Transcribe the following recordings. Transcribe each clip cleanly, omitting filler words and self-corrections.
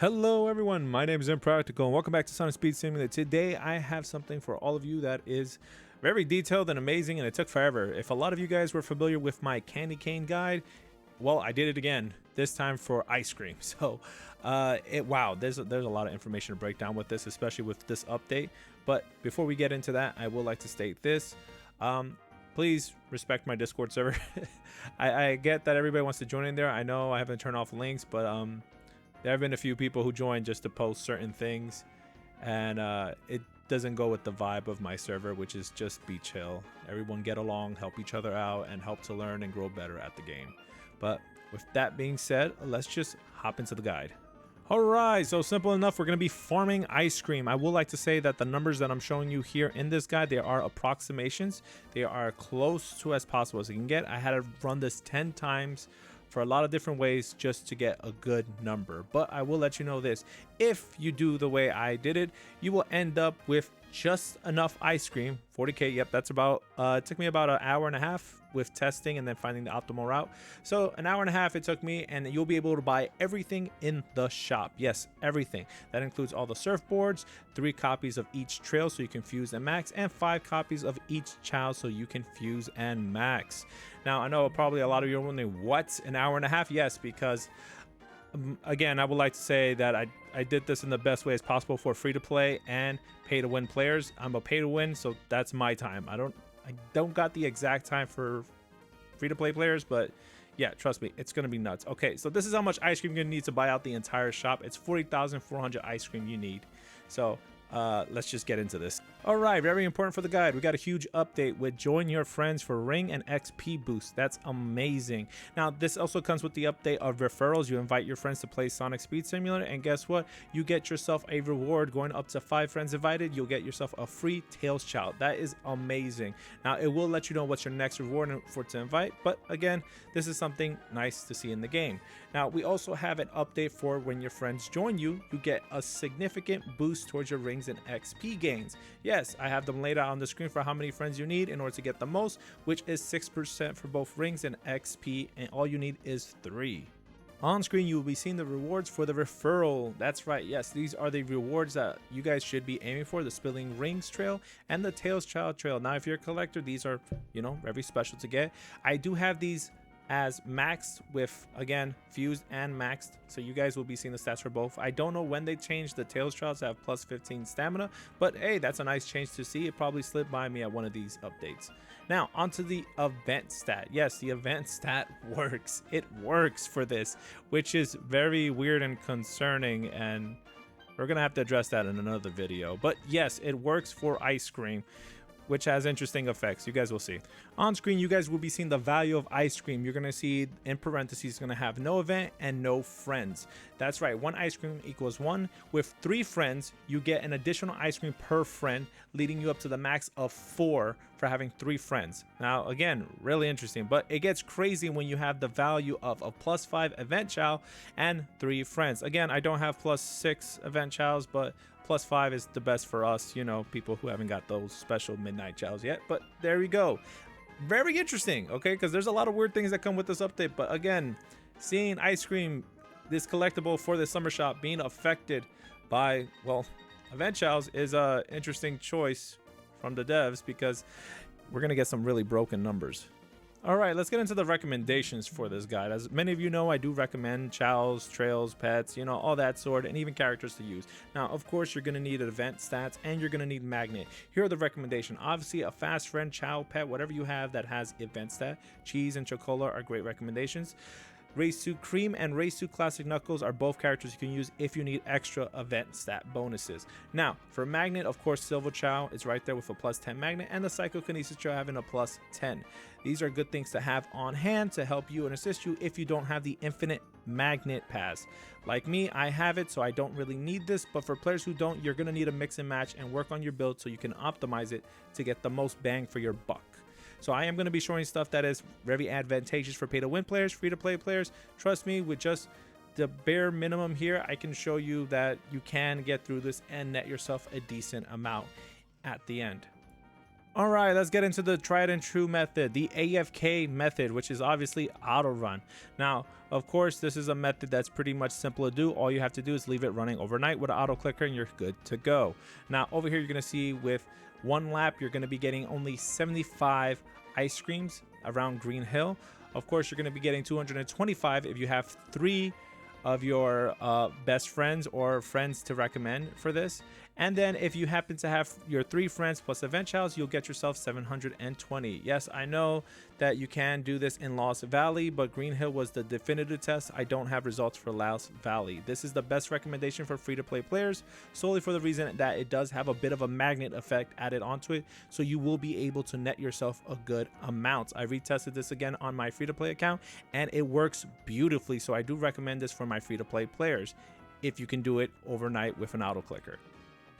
Hello everyone, my name is Impractical and welcome back to Sonic Speed Simulator. Today I have something for all of you that is very detailed and amazing, and it took forever. If a lot of you guys were familiar with my candy cane guide, well, I did it again, this time for ice cream. So wow, there's a lot of information to break down with this, especially with this update. But before we get into that, I would like to state this. Please respect my Discord server. I get that everybody wants to join in there. I know I haven't turned off links, but there have been a few people who joined just to post certain things, and it doesn't go with the vibe of my server, which is just be chill. Everyone get along, help each other out, and help to learn and grow better at the game. But with that being said, let's just hop into the guide. Alright, so simple enough, we're going to be farming ice cream. I would like to say that the numbers that I'm showing you here in this guide, they are approximations. They are close to as possible as you can get. I had to run this 10 times for a lot of different ways just to get a good number. But I will let you know this, if you do the way I did it, you will end up with just enough ice cream. 40k, yep, that's about it took me about an hour and a half with testing and then finding the optimal route. So an hour and a half it took me, and you'll be able to buy everything in the shop. Yes, everything. That includes all the surfboards, 3 copies of each trail so you can fuse and max, and 5 copies of each child so you can fuse and max. Now I know probably a lot of you are wondering, what, an hour and a half? Yes, because again, I would like to say that I did this in the best way as possible for free to play and pay to win players. I'm a pay to win, so that's my time. I don't got the exact time for free to play players, but yeah, trust me, it's gonna be nuts. Okay, so this is how much ice cream you're gonna need to buy out the entire shop. It's 40,400 ice cream you need. So let's just get into this. All right, very important for the guide. We got a huge update with join your friends for ring and XP boost. That's amazing. Now, this also comes with the update of referrals. You invite your friends to play Sonic Speed Simulator, and guess what? You get yourself a reward. Going up to 5 friends invited, you'll get yourself a free Tails Child. That is amazing. Now, it will let you know what's your next reward for to invite, but again, this is something nice to see in the game. Now, we also have an update for when your friends join you, you get a significant boost towards your rings and XP gains. Yes, I have them laid out on the screen for how many friends you need in order to get the most, which is 6% for both rings and XP, and all you need is 3. On screen, you will be seeing the rewards for the referral. That's right, yes, these are the rewards that you guys should be aiming for: the Spilling Rings Trail and the Tails Child Trail. Now, if you're a collector, these are, very special to get. I do have these as maxed with, again, fused and maxed, so you guys will be seeing the stats for both. I don't know when they changed the Tails Trials to have plus 15 stamina, but hey, that's a nice change to see. It probably slipped by me at one of these updates. Now, onto the event stat. Yes, the event stat works. It works for this, which is very weird and concerning, and we're gonna have to address that in another video. But yes, it works for ice cream, which has interesting effects. You guys will see. On screen, you guys will be seeing the value of ice cream. You're gonna see in parentheses, gonna have no event and no friends. That's right, 1 ice cream equals 1. With 3 friends, you get an additional ice cream per friend, leading you up to the max of 4 for having 3 friends. Now, again, really interesting, but it gets crazy when you have the value of a plus 5 event child and 3 friends. Again, I don't have plus 6 event childs, but plus 5 is the best for us, people who haven't got those special midnight childs yet. But there we go. Very interesting, okay? Because there's a lot of weird things that come with this update. But again, seeing ice cream, this collectible for the summer shop, being affected by, well, event childs is a interesting choice from the devs, because we're going to get some really broken numbers. All right, let's get into the recommendations for this guide. As many of you know, I do recommend chows, trails, pets, all that sort, and even characters to use. Now, of course, you're going to need event stats, and you're going to need magnet. Here are the recommendations. Obviously, a fast friend, chow, pet, whatever you have that has event stat. Cheese and Chocola are great recommendations. Race Suit Cream and Race Suit Classic Knuckles are both characters you can use if you need extra event stat bonuses. Now, for magnet, of course, Silver Chow is right there with a plus 10 magnet, and the Psychokinesis Chow having a plus 10. These are good things to have on hand to help you and assist you if you don't have the infinite magnet pass. Like me, I have it, so I don't really need this, but for players who don't, you're going to need a mix and match and work on your build so you can optimize it to get the most bang for your buck. So I am going to be showing stuff that is very advantageous for pay-to-win players, free-to-play players. Trust me, with just the bare minimum here, I can show you that you can get through this and net yourself a decent amount at the end. All right, let's get into the tried and true method, the AFK method, which is obviously auto run. Now, of course, this is a method that's pretty much simple to do. All you have to do is leave it running overnight with an auto clicker and you're good to go. Now, over here, you're going to see with one lap, you're going to be getting only 75 ice creams around Green Hill. Of course, you're going to be getting 225 if you have 3 of your best friends or friends to recommend for this. And then if you happen to have your 3 friends plus event childs, you'll get yourself 720. Yes, I know that you can do this in Lost Valley, but Green Hill was the definitive test. I don't have results for Lost Valley. This is the best recommendation for free-to-play players, solely for the reason that it does have a bit of a magnet effect added onto it, so you will be able to net yourself a good amount. I retested this again on my free-to-play account, and it works beautifully, so I do recommend this for my free-to-play players if you can do it overnight with an auto clicker.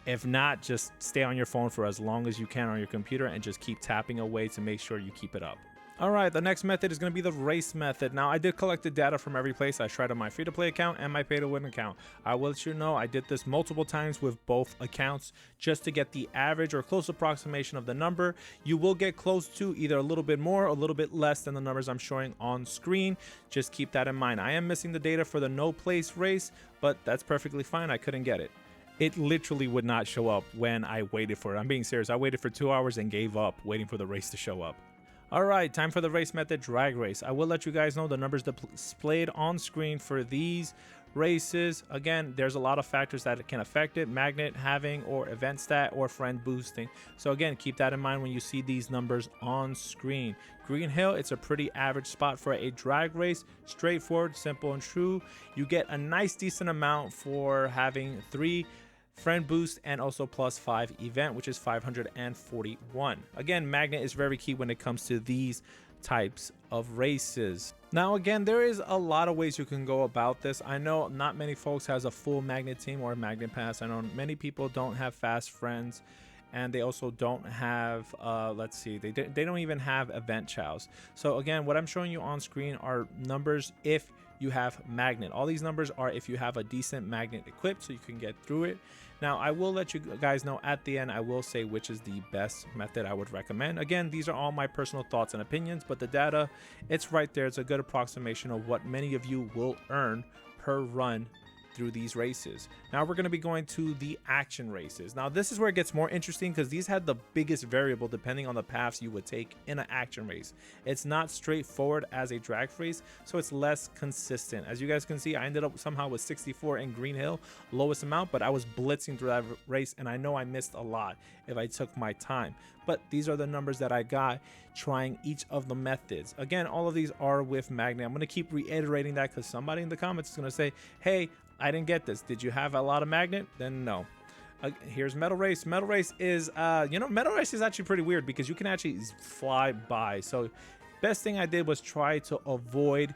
If not, just stay on your phone for as long as you can on your computer and just keep tapping away to make sure you keep it up. All right, the next method is going to be the race method. Now, I did collect the data from every place I tried on my free-to-play account and my pay-to-win account. I will let you know I did this multiple times with both accounts just to get the average or close approximation of the number. You will get close to either a little bit more or a little bit less than the numbers I'm showing on screen. Just keep that in mind. I am missing the data for the no place race, but that's perfectly fine. I couldn't get it. It literally would not show up when I waited for it. I'm being serious. I waited for 2 hours and gave up waiting for the race to show up. All right, time for the race method, drag race. I will let you guys know the numbers displayed on screen for these races. Again, there's a lot of factors that can affect it: magnet, having, or event stat, or friend boosting. So again, keep that in mind when you see these numbers on screen. Green Hill, it's a pretty average spot for a drag race. Straightforward, simple, and true. You get a nice decent amount for having 3 friend boost and also +5 event, which is 541. Again, magnet is very key when it comes to these types of races. Now again, there is a lot of ways you can go about this. I know not many folks has a full magnet team or a magnet pass. I know many people don't have fast friends, and they also don't have let's see, they don't even have event chows. So again, what I'm showing you on screen are numbers if you have magnet. All these numbers are if you have a decent magnet equipped, so you can get through it. Now, I will let you guys know at the end, I will say which is the best method I would recommend. Again, these are all my personal thoughts and opinions, but the data, it's right there. It's a good approximation of what many of you will earn per run through these races. Now we're going to be going to the action races. Now this is where it gets more interesting because these had the biggest variable depending on the paths you would take in an action race. It's not straightforward as a drag race, so it's less consistent. As you guys can see, I ended up somehow with 64 in Green Hill, lowest amount, but I was blitzing through that race and I know I missed a lot if I took my time. But these are the numbers that I got trying each of the methods. Again, all of these are with magnet. I'm going to keep reiterating that because somebody in the comments is going to say, hey, I didn't get this. Did you have a lot of magnet? Then no. Here's Metal Race. Metal Race is, Metal Race is actually pretty weird because you can actually fly by. So best thing I did was try to avoid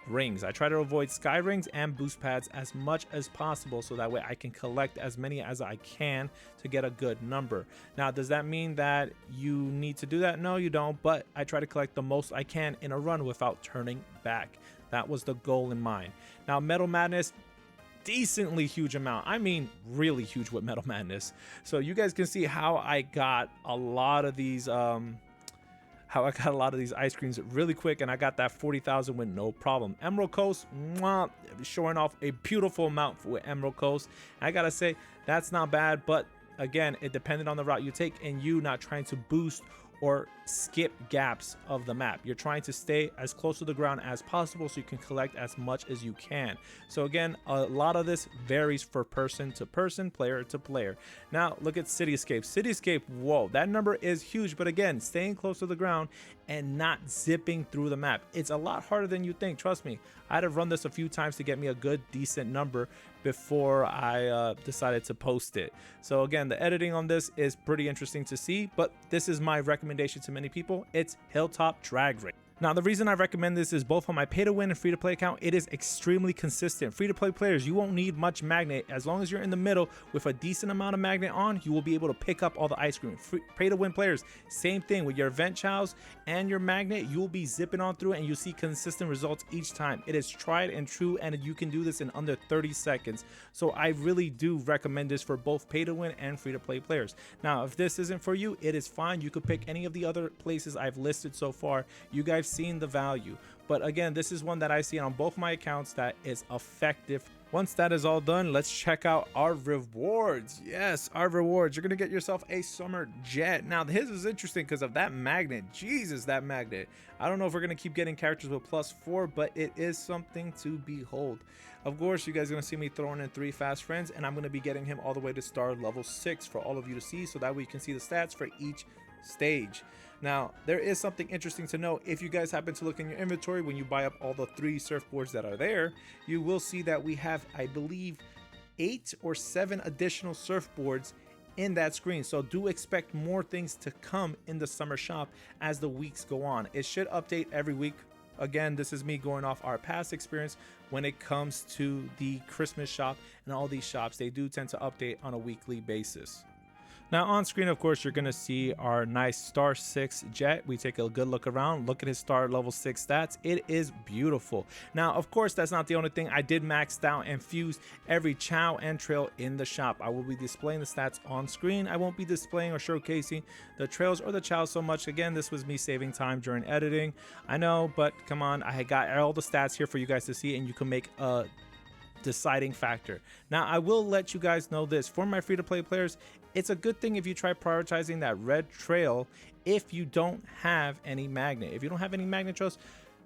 rings. I try to avoid sky rings and boost pads as much as possible so that way I can collect as many as I can to get a good number. Now, does that mean that you need to do that? No, you don't, but I try to collect the most I can in a run without turning back. That was the goal in mind. Now, Metal Madness, decently huge amount. I mean, really huge with Metal Madness. So you guys can see how I got a lot of these ice creams really quick, and I got that 40,000 with no problem. Emerald Coast, mwah, showing off a beautiful amount with Emerald Coast. I gotta say, that's not bad, but again, it depended on the route you take and you not trying to boost or skip gaps of the map. You're trying to stay as close to the ground as possible so you can collect as much as you can. So again, a lot of this varies for person to person, player to player. Now look at Cityscape. Cityscape, whoa, that number is huge, but again, staying close to the ground and not zipping through the map. It's a lot harder than you think, trust me. I had to run this a few times to get me a good, decent number before I decided to post it. So again, the editing on this is pretty interesting to see, but this is my recommendation to many people. It's Hilltop Drag Race. Now, the reason I recommend this is both on my pay to win and free to play account, it is extremely consistent. Free to play players, you won't need much magnet. As long as you're in the middle with a decent amount of magnet on, you will be able to pick up all the ice cream. Pay to win players, same thing with your event chows and your magnet, you will be zipping on through it and you'll see consistent results each time. It is tried and true, and you can do this in under 30 seconds. So I really do recommend this for both pay to win and free to play players. Now, if this isn't for you, it is fine. You could pick any of the other places I've listed so far. You guys seen the value, but again, this is one that I see on both my accounts that is effective. Once that is all done, let's check out our rewards. Yes, our rewards. You're gonna get yourself a summer jet. Now his is interesting because of that magnet. Jesus, that magnet. I don't know if we're gonna keep getting characters with +4, but it is something to behold. Of course, you guys are gonna see me throwing in 3 fast friends, and I'm gonna be getting him all the way to star level 6 for all of you to see, so that way you can see the stats for each stage. Now, there is something interesting to know. If you guys happen to look in your inventory when you buy up all the 3 surfboards that are there, you will see that we have, I believe, 8 or 7 additional surfboards in that screen. So do expect more things to come in the summer shop as the weeks go on. It should update every week. Again, this is me going off our past experience when it comes to the Christmas shop, and all these shops, they do tend to update on a weekly basis. Now on screen, of course, you're going to see our nice star 6 jet. We take a good look around, look at his star level 6 stats. It is beautiful. Now, of course, that's not the only thing. I did max out and fuse every chow and trail in the shop. I will be displaying the stats on screen. I won't be displaying or showcasing the trails or the chows so much. Again, this was me saving time during editing. I know, but come on, I got all the stats here for you guys to see, and you can make a deciding factor. Now, I will let you guys know this. For my free-to-play players, it's a good thing if you try prioritizing that red trail if you don't have any magnet. If you don't have any magnet trails,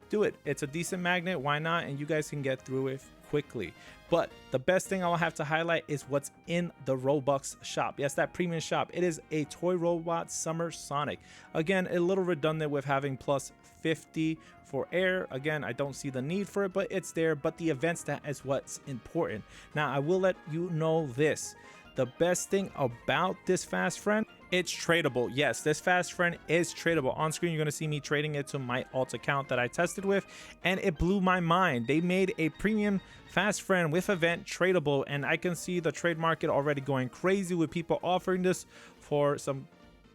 do it. It's a decent magnet, why not? And you guys can get through it quickly. But the best thing I'll have to highlight is what's in the Robux shop. Yes, that premium shop. It is a toy robot Summer Sonic. Again, a little redundant with having +50 for air. Again, I don't see the need for it, but it's there. But the event stat is what's important. Now, I will let you know this. The best thing about this fast friend, it's tradable. Yes, this fast friend is tradable. On screen, you're going to see me trading it to my alt account that I tested with, and it blew my mind. They made a premium fast friend with event tradable, and I can see the trade market already going crazy with people offering this for some,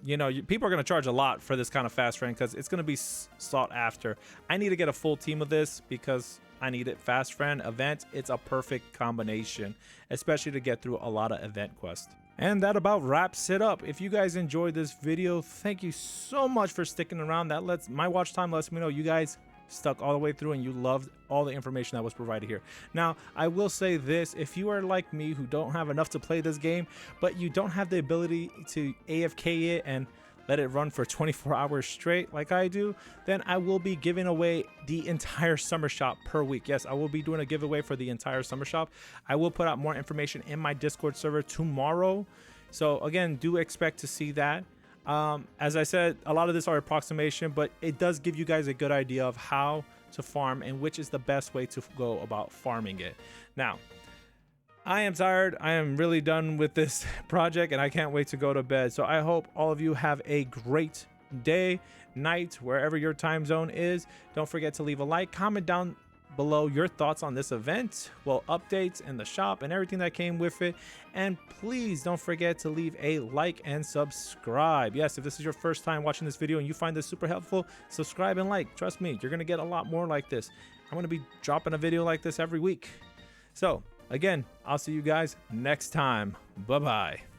you know, people are going to charge a lot for this kind of fast friend because it's going to be sought after. I need to get a full team of this because I need it. Fast friend event, it's a perfect combination, especially to get through a lot of event quests. And that about wraps it up. If you guys enjoyed this video, thank you so much for sticking around. That lets my watch time lets me know you guys stuck all the way through and you loved all the information that was provided here. Now, I will say this: if you are like me who don't have enough to play this game, but you don't have the ability to AFK it and let it run for 24 hours straight like I do, then I will be giving away the entire summer shop per week. Yes, I will be doing a giveaway for the entire summer shop. I will put out more information in my Discord server tomorrow. So again, do expect to see that. As I said, a lot of this are approximation, but it does give you guys a good idea of how to farm and which is the best way to go about farming it. Now, I am tired. I am really done with this project and I can't wait to go to bed. So I hope all of you have a great day, night, wherever your time zone is. Don't forget to leave a like, comment down below your thoughts on this event, well, updates in the shop and everything that came with it. And please don't forget to leave a like and subscribe. Yes, if this is your first time watching this video and you find this super helpful, subscribe and like. Trust me, you're gonna get a lot more like this. I'm gonna be dropping a video like this every week. So again, I'll see you guys next time. Bye-bye.